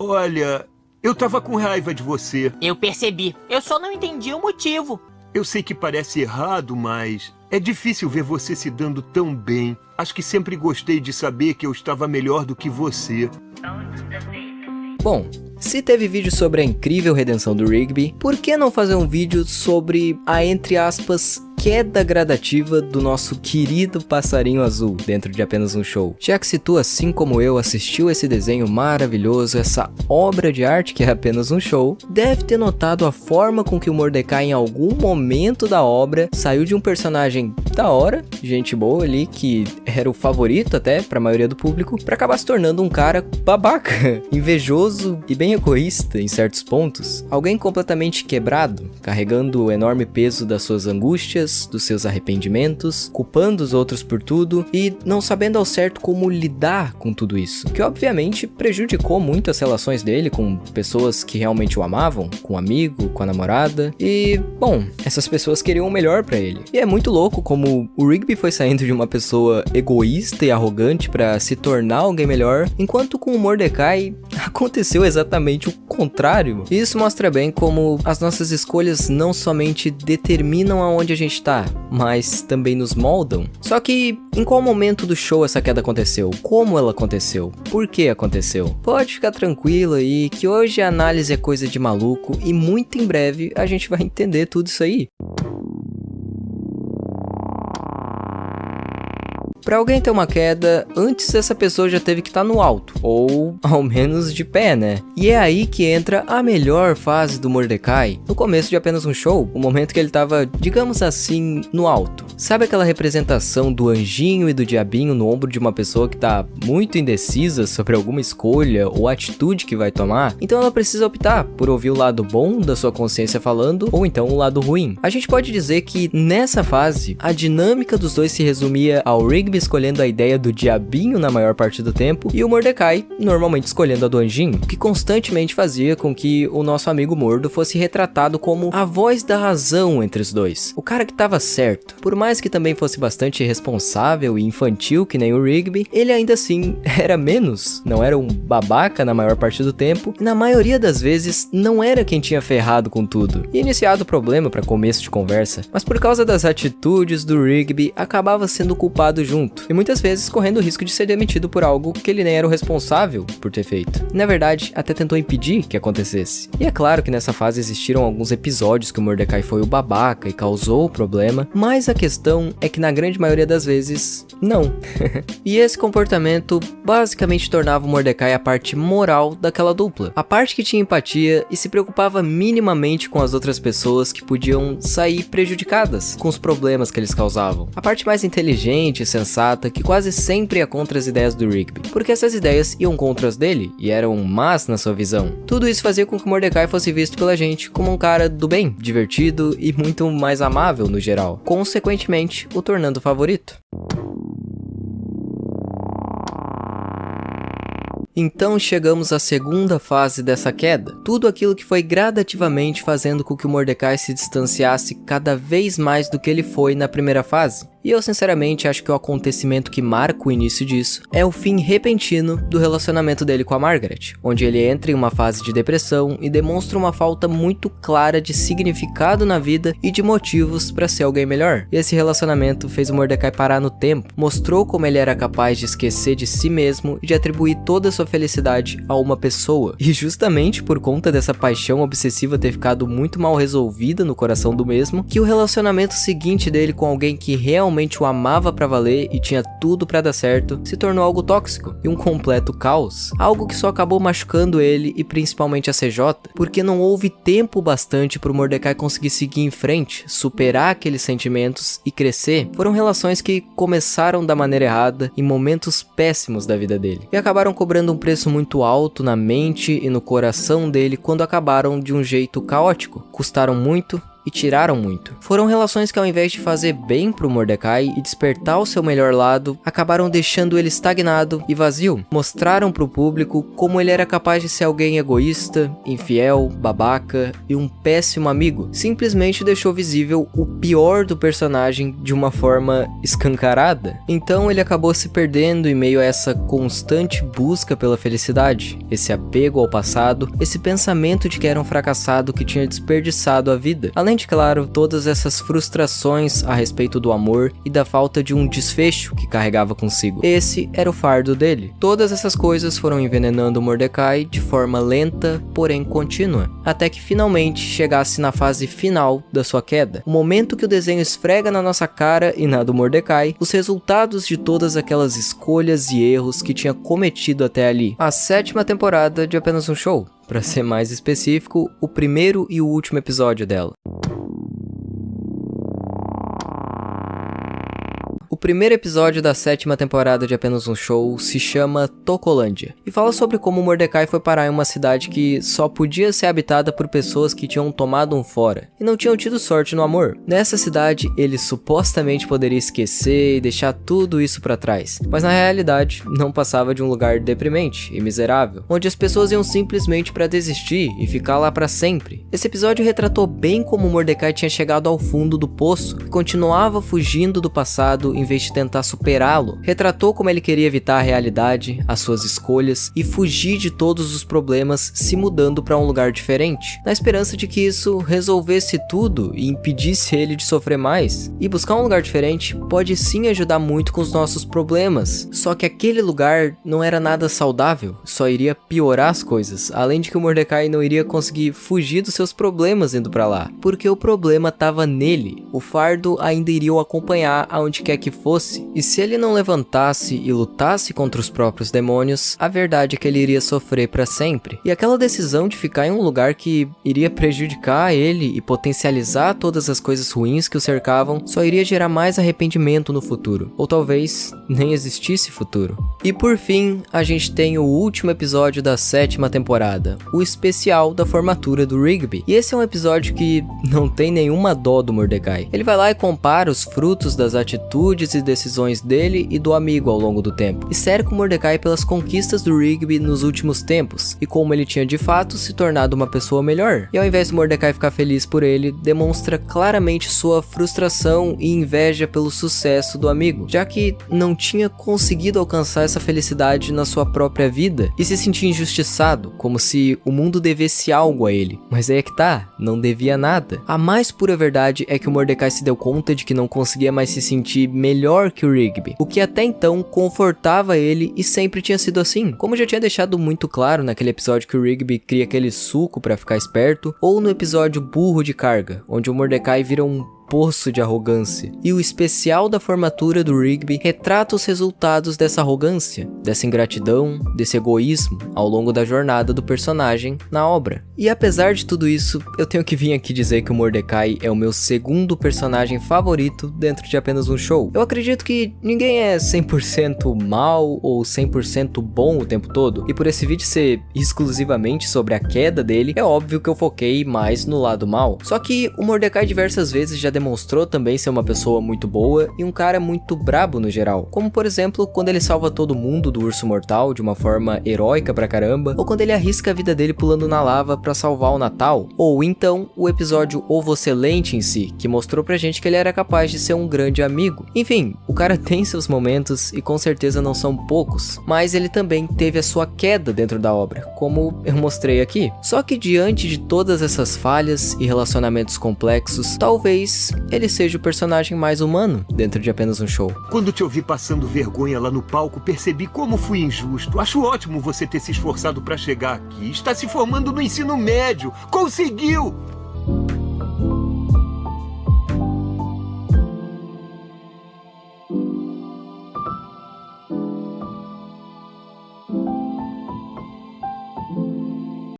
Olha, eu tava com raiva de você. Eu percebi. Eu só não entendi o motivo. Eu sei que parece errado, mas é difícil ver você se dando tão bem. Acho que sempre gostei de saber que eu estava melhor do que você. Bom, se teve vídeo sobre a incrível redenção do Rigby, por que não fazer um vídeo sobre a, entre aspas, queda gradativa do nosso querido passarinho azul dentro de apenas um show? Já que se tu, assim como eu, assistiu esse desenho maravilhoso, essa obra de arte que é apenas um show, deve ter notado a forma com que o Mordecai em algum momento da obra saiu de um personagem da hora, gente boa ali, que era o favorito até pra maioria do público, pra acabar se tornando um cara babaca, invejoso e bem egoísta em certos pontos. Alguém completamente quebrado, carregando o enorme peso das suas angústias, dos seus arrependimentos, culpando os outros por tudo e não sabendo ao certo como lidar com tudo isso, que obviamente prejudicou muito as relações dele com pessoas que realmente o amavam, com um amigo, com a namorada, e, bom, essas pessoas queriam o melhor pra ele. E é muito louco como o Rigby foi saindo de uma pessoa egoísta e arrogante pra se tornar alguém melhor, enquanto com o Mordecai aconteceu exatamente o contrário. E isso mostra bem como as nossas escolhas não somente determinam aonde a gente tá, mas também nos moldam. Só que em qual momento do show essa queda aconteceu? Como ela aconteceu? Por que aconteceu? Pode ficar tranquilo aí que hoje a análise é coisa de maluco e muito em breve a gente vai entender tudo isso aí. Pra alguém ter uma queda, antes essa pessoa já teve que estar no alto, ou ao menos de pé, né? E é aí que entra a melhor fase do Mordecai, no começo de apenas um show, o momento que ele tava, digamos assim, no alto. Sabe aquela representação do anjinho e do diabinho no ombro de uma pessoa que tá muito indecisa sobre alguma escolha ou atitude que vai tomar? Então ela precisa optar por ouvir o lado bom da sua consciência falando, ou então o lado ruim. A gente pode dizer que nessa fase, a dinâmica dos dois se resumia ao Rigby escolhendo a ideia do diabinho na maior parte do tempo e o Mordecai normalmente escolhendo a do anjinho, que constantemente fazia com que o nosso amigo Mordo fosse retratado como a voz da razão entre os dois, o cara que tava certo. Por mais que também fosse bastante irresponsável e infantil que nem o Rigby, ele ainda assim era menos, não era um babaca na maior parte do tempo e na maioria das vezes não era quem tinha ferrado com tudo e iniciado o problema para começo de conversa, mas por causa das atitudes do Rigby acabava sendo culpado junto. E muitas vezes correndo o risco de ser demitido por algo que ele nem era o responsável por ter feito. E, na verdade, até tentou impedir que acontecesse. E é claro que nessa fase existiram alguns episódios que o Mordecai foi o babaca e causou o problema, mas a questão é que na grande maioria das vezes, não. E esse comportamento basicamente tornava o Mordecai a parte moral daquela dupla. A parte que tinha empatia e se preocupava minimamente com as outras pessoas que podiam sair prejudicadas com os problemas que eles causavam. A parte mais inteligente e sensata que quase sempre ia contra as ideias do Rigby, porque essas ideias iam contra as dele e eram más na sua visão. Tudo isso fazia com que Mordecai fosse visto pela gente como um cara do bem, divertido e muito mais amável no geral, consequentemente o tornando favorito. Então chegamos à segunda fase dessa queda, tudo aquilo que foi gradativamente fazendo com que o Mordecai se distanciasse cada vez mais do que ele foi na primeira fase. E eu sinceramente acho que o acontecimento que marca o início disso é o fim repentino do relacionamento dele com a Margaret, onde ele entra em uma fase de depressão e demonstra uma falta muito clara de significado na vida e de motivos para ser alguém melhor. E esse relacionamento fez o Mordecai parar no tempo, mostrou como ele era capaz de esquecer de si mesmo e de atribuir toda a sua felicidade a uma pessoa. E justamente por conta dessa paixão obsessiva ter ficado muito mal resolvida no coração do mesmo, que o relacionamento seguinte dele com alguém que realmente o amava pra valer e tinha tudo pra dar certo, se tornou algo tóxico e um completo caos. Algo que só acabou machucando ele e principalmente a CJ, porque não houve tempo bastante pro Mordecai conseguir seguir em frente, superar aqueles sentimentos e crescer. Foram relações que começaram da maneira errada em momentos péssimos da vida dele e acabaram cobrando um preço muito alto na mente e no coração dele quando acabaram de um jeito caótico. Custaram muito e tiraram muito. Foram relações que, ao invés de fazer bem pro Mordecai e despertar o seu melhor lado, acabaram deixando ele estagnado e vazio. Mostraram pro público como ele era capaz de ser alguém egoísta, infiel, babaca e um péssimo amigo. Simplesmente deixou visível o pior do personagem de uma forma escancarada. Então ele acabou se perdendo em meio a essa constante busca pela felicidade, esse apego ao passado, esse pensamento de que era um fracassado que tinha desperdiçado a vida. Além de, claro, todas essas frustrações a respeito do amor e da falta de um desfecho que carregava consigo. Esse era o fardo dele. Todas essas coisas foram envenenando Mordecai de forma lenta, porém contínua, até que finalmente chegasse na fase final da sua queda. O momento que o desenho esfrega na nossa cara e na do Mordecai os resultados de todas aquelas escolhas e erros que tinha cometido até ali. A 7ª temporada de Apenas um Show, para ser mais específico, o primeiro e o último episódio dela. O primeiro episódio da 7ª temporada de Apenas um Show se chama Tocolândia e fala sobre como Mordecai foi parar em uma cidade que só podia ser habitada por pessoas que tinham tomado um fora e não tinham tido sorte no amor. Nessa cidade, ele supostamente poderia esquecer e deixar tudo isso pra trás, mas na realidade não passava de um lugar deprimente e miserável, onde as pessoas iam simplesmente pra desistir e ficar lá pra sempre. Esse episódio retratou bem como Mordecai tinha chegado ao fundo do poço e continuava fugindo do passado em vez de tentar superá-lo. Retratou como ele queria evitar a realidade, as suas escolhas e fugir de todos os problemas se mudando para um lugar diferente, na esperança de que isso resolvesse tudo e impedisse ele de sofrer mais. E buscar um lugar diferente pode sim ajudar muito com os nossos problemas, só que aquele lugar não era nada saudável, só iria piorar as coisas, além de que o Mordecai não iria conseguir fugir dos seus problemas indo para lá, porque o problema estava nele. O fardo ainda iria o acompanhar aonde quer que fosse, e se ele não levantasse e lutasse contra os próprios demônios, a verdade é que ele iria sofrer para sempre. E aquela decisão de ficar em um lugar que iria prejudicar ele e potencializar todas as coisas ruins que o cercavam, só iria gerar mais arrependimento no futuro, ou talvez nem existisse futuro. E por fim, a gente tem o último episódio da 7ª temporada, o especial da formatura do Rigby. E esse é um episódio que não tem nenhuma dó do Mordecai. Ele vai lá e compara os frutos das atitudes e decisões dele e do amigo ao longo do tempo, e cerca o Mordecai pelas conquistas do Rigby nos últimos tempos, e como ele tinha de fato se tornado uma pessoa melhor. E ao invés do Mordecai ficar feliz por ele, demonstra claramente sua frustração e inveja pelo sucesso do amigo, já que não tinha conseguido alcançar essa felicidade na sua própria vida, e se sentia injustiçado, como se o mundo devesse algo a ele. Mas aí é que tá, não devia nada. A mais pura verdade é que o Mordecai se deu conta de que não conseguia mais se sentir melhor que o Rigby, o que até então confortava ele e sempre tinha sido assim. Como já tinha deixado muito claro naquele episódio que o Rigby cria aquele suco pra ficar esperto, ou no episódio Burro de Carga, onde o Mordecai vira um poço de arrogância. E o especial da formatura do Rigby retrata os resultados dessa arrogância, dessa ingratidão, desse egoísmo ao longo da jornada do personagem na obra. E apesar de tudo isso, eu tenho que vir aqui dizer que o Mordecai é o meu segundo personagem favorito dentro de Apenas um Show. Eu acredito que ninguém é 100% mal ou 100% bom o tempo todo, e por esse vídeo ser exclusivamente sobre a queda dele, é óbvio que eu foquei mais no lado mal. Só que o Mordecai diversas vezes já demonstrou também ser uma pessoa muito boa e um cara muito brabo no geral, como por exemplo quando ele salva todo mundo do urso mortal de uma forma heróica pra caramba, ou quando ele arrisca a vida dele pulando na lava pra salvar o Natal, ou então o episódio O Vocelente em si, que mostrou pra gente que ele era capaz de ser um grande amigo. Enfim, o cara tem seus momentos e com certeza não são poucos, mas ele também teve a sua queda dentro da obra, como eu mostrei aqui. Só que diante de todas essas falhas e relacionamentos complexos, talvez ele seja o personagem mais humano dentro de Apenas um Show. Quando te ouvi passando vergonha lá no palco, percebi como fui injusto. Acho ótimo você ter se esforçado para chegar aqui. Está se formando no ensino médio. Conseguiu!